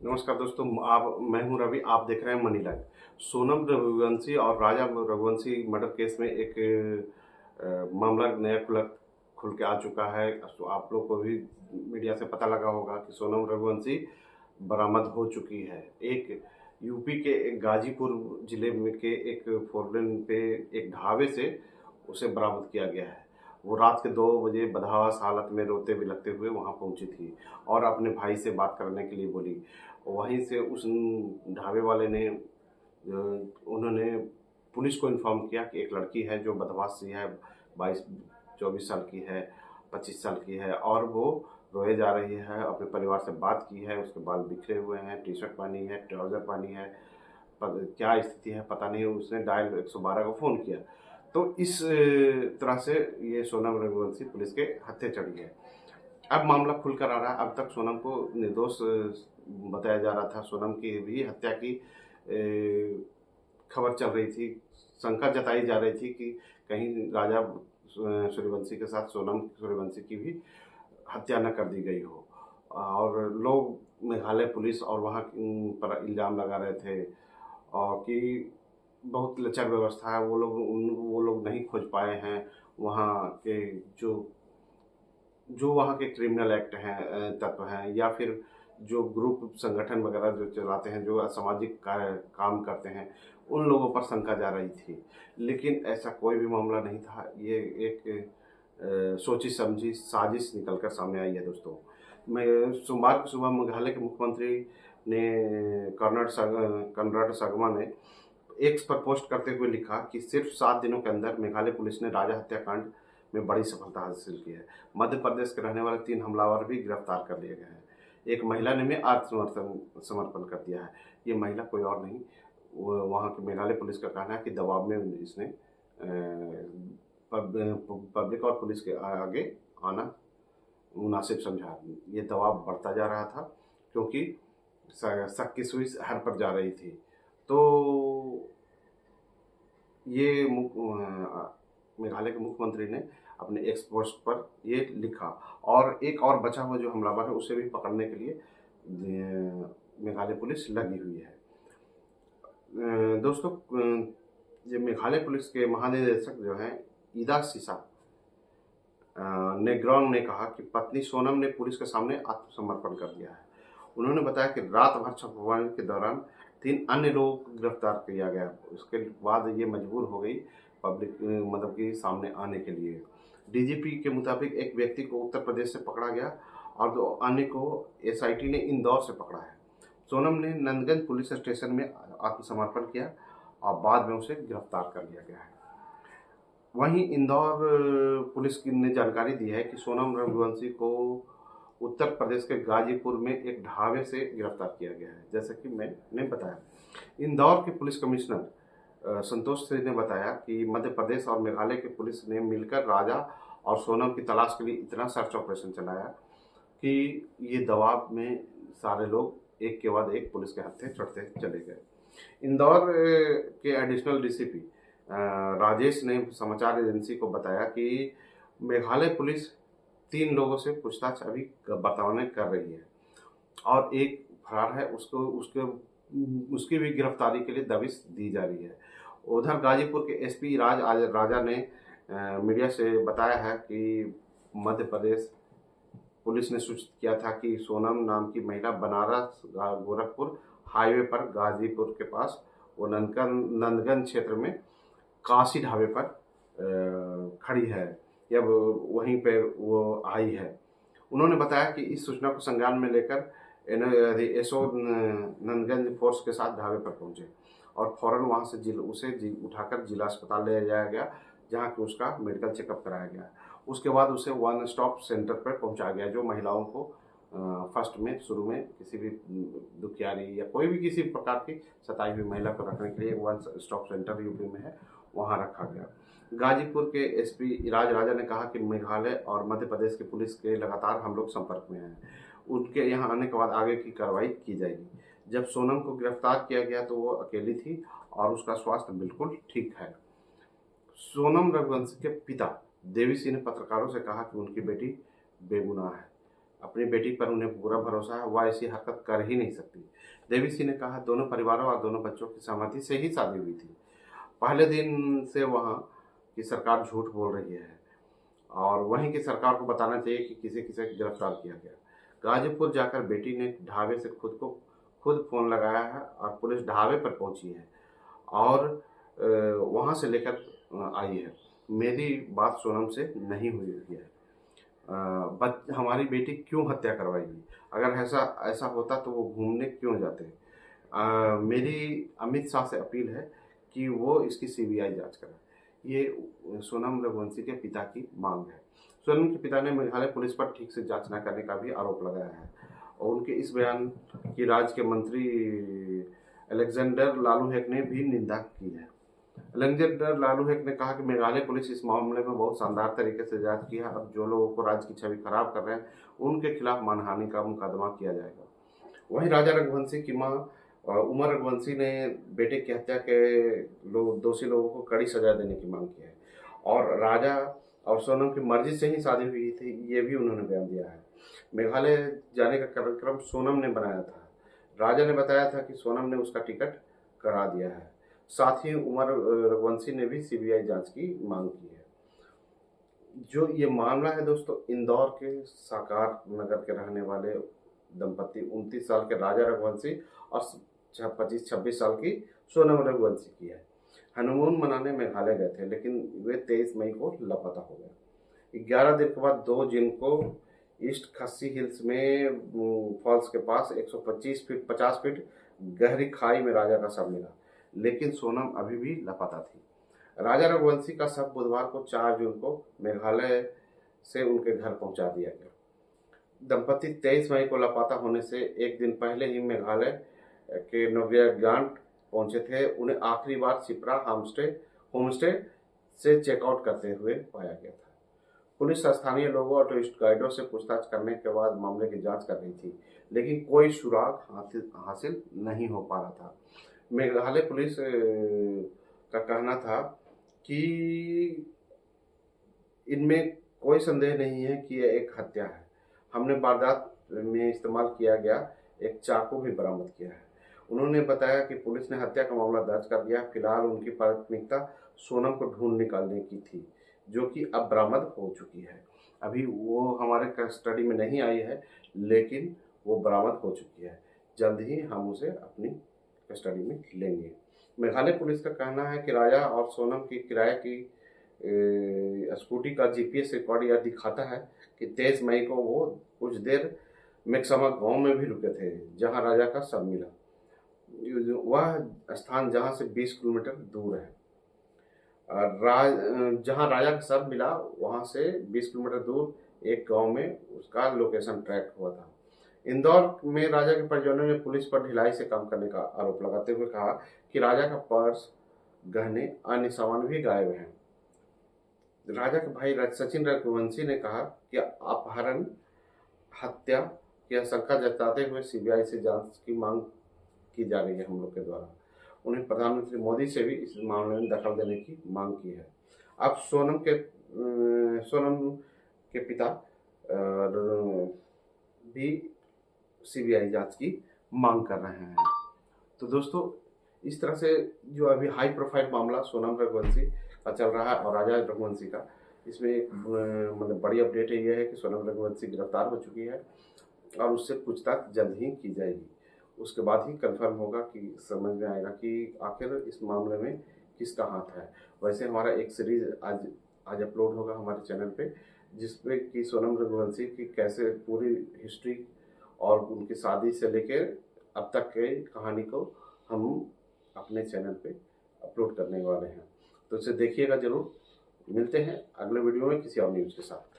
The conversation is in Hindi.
नमस्कार दोस्तों, मैं हूं रवि। आप देख रहे हैं मनी लाइव। सोनम रघुवंशी और राजा रघुवंशी मर्डर केस में एक मामला नया खुल के आ चुका है। तो आप लोग को भी मीडिया से पता लगा होगा कि सोनम रघुवंशी बरामद हो चुकी है। एक यूपी के एक गाजीपुर जिले में के एक फोरलेन पे एक ढाबे से उसे बरामद किया गया है। वो रात के 2 बजे बदहवास हालत में रोते बिलखते हुए वहां पहुंची थी और अपने भाई से बात करने के लिए बोली। वहीं से उस ढाबे वाले ने उन्होंने पुलिस को इन्फॉर्म किया कि एक लड़की है जो बदमाश सी है, 22-24 साल की है, 25 साल की है, और वो रोए जा रही है। अपने परिवार से बात की है, उसके बाल बिखरे हुए हैं, टी शर्ट पहनी है, ट्राउजर पहनी है, क्या स्थिति है पता नहीं। उसने डायल 112 को फ़ोन किया। तो इस तरह से ये सोनम रघुवंशी पुलिस के हत्थे चढ़ी है। अब मामला खुल कर आ रहा है। अब तक सोनम को निर्दोष बताया जा रहा था। सोनम की भी हत्या की खबर चल रही थी। शंका जताई जा रही थी कि कहीं राजा सूर्यवंशी के साथ सोनम सूर्यवंशी की भी हत्या न कर दी गई हो। और लोग मेघालय पुलिस और वहाँ पर इल्ज़ाम लगा रहे थे और कि बहुत लचर व्यवस्था है। वो लोग नहीं खोज पाए हैं वहाँ के जो जो वहाँ के क्रिमिनल एक्ट हैं, तत्व हैं, या फिर जो ग्रुप संगठन वगैरह जो चलाते हैं, जो असामाजिक काम करते हैं, उन लोगों पर शंका जा रही थी। लेकिन ऐसा कोई भी मामला नहीं था। ये एक सोची समझी साजिश निकल कर सामने आई है दोस्तों। मैं सोमवार को सुबह मेघालय के मुख्यमंत्री ने कर्नाड सगमा ने एक्स पर पोस्ट करते हुए लिखा कि सिर्फ 7 दिनों के अंदर मेघालय पुलिस ने राजा हत्याकांड में बड़ी सफलता हासिल की है। मध्य प्रदेश के रहने वाले 3 हमलावर भी गिरफ्तार कर लिए गए हैं। एक महिला ने भी आत्मसमर्पण समर्पण कर दिया है। ये महिला कोई और नहीं, वहाँ के मेघालय पुलिस का कहना है कि दबाव में इसने पब्लिक और पुलिस के आगे आना मुनासिब समझा। ये दबाव बढ़ता जा रहा था क्योंकि शक की सुई हर पर जा रही थी। तो ये मेघालय के मुख्यमंत्री ने अपने एक्स पोस्ट पर ये लिखा। और एक और बचा हुआ जो हमलावर है उसे भी पकड़ने के लिए मेघालय पुलिस लगी हुई है। दोस्तों, ये मेघालय पुलिस के महानिदेशक जो हैं ईदा सिसा नेग्रॉन ने कहा कि पत्नी सोनम ने पुलिस के सामने आत्मसमर्पण कर दिया है। उन्होंने बताया कि रात भर छापेमारी के दौरान 3 अन्य लोगों को गिरफ्तार किया गया। उसके बाद ये मजबूर हो गई पब्लिक मतलब कि सामने आने के लिए। डीजीपी के मुताबिक एक व्यक्ति को उत्तर प्रदेश से पकड़ा गया और 2 अन्य को एसआईटी ने इंदौर से पकड़ा है। सोनम ने नंदगंज पुलिस स्टेशन में आत्मसमर्पण किया और बाद में उसे गिरफ्तार कर लिया गया है। वहीं इंदौर पुलिस ने जानकारी दी है कि सोनम रघुवंशी को उत्तर प्रदेश के गाजीपुर में एक ढाबे से गिरफ्तार किया गया है। जैसे कि मैंने बताया, इंदौर के पुलिस कमिश्नर संतोष सिंह ने बताया कि मध्य प्रदेश और मेघालय की पुलिस ने मिलकर राजा और सोनम की तलाश के लिए इतना सर्च ऑपरेशन चलाया कि ये दबाव में सारे लोग एक के बाद एक पुलिस के हत्थे चढ़ते चले गए। इंदौर के एडिशनल डीसीपी राजेश ने समाचार एजेंसी को बताया कि मेघालय पुलिस 3 लोगों से पूछताछ अभी वर्तमान में कर रही है और एक फरार है। उसकी भी गिरफ्तारी के लिए दबिश दी जा रही है। उधर गाजीपुर के एसपी राजा ने मीडिया से बताया है कि मध्य प्रदेश पुलिस ने सूचित किया था कि सोनम नाम की महिला बनारस गोरखपुर हाईवे पर गाजीपुर के पास वो नंदगंज क्षेत्र में काशी ढाबे पर खड़ी है या वहीं पर वो आई है। उन्होंने बताया कि इस सूचना को संज्ञान में लेकर एसओ नंदगंज फोर्स के साथ ढाबे पर पहुंचे और फौरन वहां से उसे उठाकर जिला अस्पताल ले जाया गया, जहां कि उसका मेडिकल चेकअप कराया गया। उसके बाद उसे 1 स्टॉप सेंटर पर पहुंचाया गया, जो महिलाओं को फर्स्ट में शुरू में किसी भी दुखियारी या कोई भी किसी प्रकार की सताई हुई महिला को रखने के लिए 1 स्टॉप सेंटर यूपी में है, वहां रखा गया। गाजीपुर के एसपी इराज राजा ने कहा कि मेघालय और मध्य प्रदेश की पुलिस के लगातार हम लोग संपर्क में हैं। उनके यहाँ आने के बाद आगे की कार्रवाई की जाएगी। जब सोनम को गिरफ्तार किया गया तो वो अकेली थी और उसका स्वास्थ्य बिल्कुल ठीक है। सोनम रघुवंशी के पिता देवी सिंह ने पत्रकारों से कहा कि उनकी बेटी बेगुनाह है। अपनी बेटी पर उन्हें पूरा भरोसा है, वह ऐसी हरकत कर ही नहीं सकती। देवी सिंह ने कहा दोनों परिवारों और दोनों बच्चों की सहमति से ही शादी हुई थी। पहले दिन से वहाँ की सरकार झूठ बोल रही है और वहीं की सरकार को बताना चाहिए कि किसे किसे गिरफ्तार किया गया। गाजीपुर जाकर बेटी ने ढाबे से खुद फोन लगाया है और पुलिस ढाबे पर पहुंची है और वहां से लेकर आई है। मेरी बात सोनम से नहीं हुई है। हमारी बेटी क्यों हत्या करवाएगी? अगर ऐसा ऐसा होता तो वो घूमने क्यों जाते? मेरी अमित शाह से अपील है कि वो इसकी सीबीआई जांच करे। ये सोनम रघुवंशी के पिता की मांग है। सोनम के पिता ने मेघालय पुलिस पर ठीक से जांच न करने का भी आरोप लगाया है और उनके इस बयान की राज्य के मंत्री अलेक्जेंडर लालूहेक ने भी निंदा की है। अलेक्जेंडर लालूहेक ने कहा कि मेघालय पुलिस इस मामले में बहुत शानदार तरीके से जांच की है। अब जो लोगों को राज्य की छवि खराब कर रहे हैं उनके खिलाफ मानहानि का मुकदमा किया जाएगा। वहीं राजा रघुवंशी की मां उमा रघुवंशी ने बेटे की हत्या के दोषी लोगों को कड़ी सजा देने की मांग की है और राजा और सोनम की मर्जी से ही शादी हुई थी, ये भी उन्होंने बयान दिया है। मेघालय जाने का कार्यक्रम सोनम ने बनाया था। राजा ने बताया था कि सोनम ने उसका टिकट करा दिया है। साथ ही उमा रघुवंशी ने भी सीबीआई जांच की मांग की है। जो ये मामला है दोस्तों, इंदौर के साकार नगर के रहने वाले दंपति 29 साल के राजा रघुवंशी और 25-26 साल की सोनम रघुवंशी की है। हनीमून मनाने मेघालय गए थे लेकिन वे 23 मई को लापता हो गए। 11 दिन के बाद 2 जून को ईस्ट खस्सी हिल्स में फॉल्स के पास 50 फीट गहरी खाई में राजा का शव मिला, लेकिन सोनम अभी भी लापता थी। राजा रघुवंशी का शव बुधवार को 4 जून को मेघालय से उनके घर पहुंचा दिया गया। दंपति 23 मई को लापता होने से एक दिन पहले ही मेघालय के नोग्यागांट पहुंचे थे। उन्हें आखिरी बार सिप्रा होमस्टे से चेकआउट करते हुए पाया गया था। पुलिस स्थानीय लोगों और टूरिस्ट गाइडों से पूछताछ करने के बाद मामले की जांच कर रही थी, लेकिन कोई सुराग हासिल नहीं हो पा रहा था। मेघालय पुलिस का कहना था कि इनमें कोई संदेह नहीं है कि यह एक हत्या है। हमने वारदात में इस्तेमाल किया गया एक चाकू भी बरामद किया है। उन्होंने बताया कि पुलिस ने हत्या का मामला दर्ज कर दिया। फिलहाल उनकी प्राथमिकता सोनम को ढूंढ निकालने की थी, जो कि अब बरामद हो चुकी है। अभी वो हमारे कस्टडी में नहीं आई है, लेकिन वो बरामद हो चुकी है। जल्द ही हम उसे अपनी कस्टडी में लेंगे। मेघालय पुलिस का कहना है कि राजा और सोनम की किराए की स्कूटी का जीपीएस रिकॉर्ड यह दिखाता है कि 23 मई को वो कुछ देर मेक्समा गांव में भी रुके थे, जहां राजा का शव मिला। वह स्थान जहां से 20 किलोमीटर दूर है। जहां राजा का शव मिला वहां से 20 किलोमीटर दूर एक गांव में उसका लोकेशन ट्रैक हुआ था। इंदौर में राजा के परिजनों ने पुलिस पर ढिलाई से काम करने का आरोप लगाते हुए कहा कि राजा का पर्स, गहने, अन्य सामान भी गायब हैं। राजा के भाई सचिन रघुवंशी ने कहा कि अपहरण, हत्या की आशंका जताते हुए सीबीआई से जांच की मांग की जा रही है हम लोग के द्वारा। उन्हें प्रधानमंत्री मोदी से भी इस मामले में दखल देने की मांग की है। अब सोनम के पिता भी सीबीआई जांच की मांग कर रहे हैं। तो दोस्तों, इस तरह से जो अभी हाई प्रोफाइल मामला सोनम रघुवंशी का चल रहा है और राजा रघुवंशी का, इसमें एक मतलब बड़ी अपडेट ये है कि सोनम रघुवंशी गिरफ्तार हो चुकी है और उससे पूछताछ जल्द ही की जाएगी। उसके बाद ही कंफर्म होगा कि समझ में आएगा कि आखिर इस मामले में किसका हाथ है। वैसे हमारा एक सीरीज आज अपलोड होगा हमारे चैनल पे, जिसमें कि सोनम रघुवंशी की कैसे पूरी हिस्ट्री और उनकी शादी से लेकर अब तक की कहानी को हम अपने चैनल पे अपलोड करने वाले हैं। तो इसे देखिएगा जरूर। मिलते हैं अगले वीडियो में किसी और न्यूज़ के साथ।